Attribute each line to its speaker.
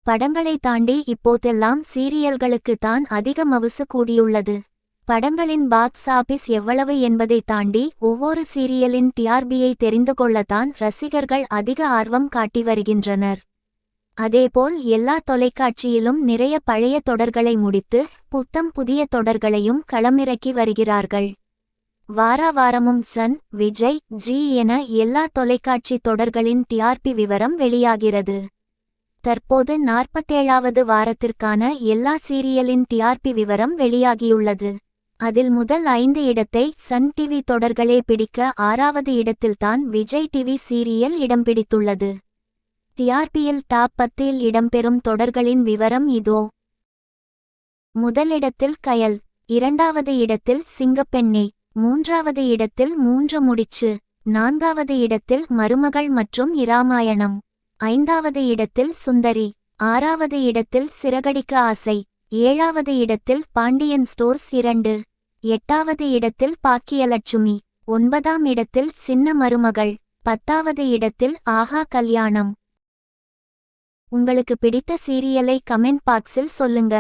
Speaker 1: படங்களை தாண்டி இப்போதெல்லாம் சீரியல்களுக்கு தான் அதிக மவுசு கூடியுள்ளது. படங்களின் பாக்ஸ் ஆபீஸ் எவ்வளவு என்பதை தாண்டி ஒவ்வொரு சீரியலின் டிஆர்பியை தெரிந்து கொள்ளத்தான் ரசிகர்கள் அதிக ஆர்வம் காட்டி வருகின்றனர். அதேபோல் எல்லா தொலைக்காட்சியிலும் நிறைய பழைய தொடர்களை முடித்து புத்தம் புதிய தொடர்களையும் களமிறக்கி வருகிறார்கள். வாரமும் சன், விஜய், ஜி என எல்லா தொலைக்காட்சி தொடர்களின் டிஆர்பி விவரம் வெளியாகிறது. தற்போது 47வது வாரத்திற்கான எல்லா சீரியலின் டிஆர்பி விவரம் வெளியாகியுள்ளது. அதில் முதல் 5 இடத்தை சன் டிவி தொடர்களே பிடிக்க 6வது இடத்தில்தான் விஜய் டிவி சீரியல் இடம் பிடித்துள்ளது. டிஆர்பியில் டாப் 10இல் இடம்பெறும் தொடர்களின் விவரம் இதோ. முதலிடத்தில் கயல், 2வது இடத்தில் சிங்கப்பெண்ணே, 3வது இடத்தில் 3 முடிச்சு, 4வது இடத்தில் மருமகள் மற்றும் இராமாயணம், 5வது இடத்தில் சுந்தரி, 6வது இடத்தில் சிறகடிக்க ஆசை, 7வது இடத்தில் பாண்டியன் ஸ்டோர்ஸ் 2, 8வது இடத்தில் பாக்கியலட்சுமி, 9ஆம் இடத்தில் சின்ன மருமகள், 10வது இடத்தில் ஆஹா கல்யாணம். உங்களுக்கு பிடித்த சீரியலை கமெண்ட் பாக்ஸில் சொல்லுங்க.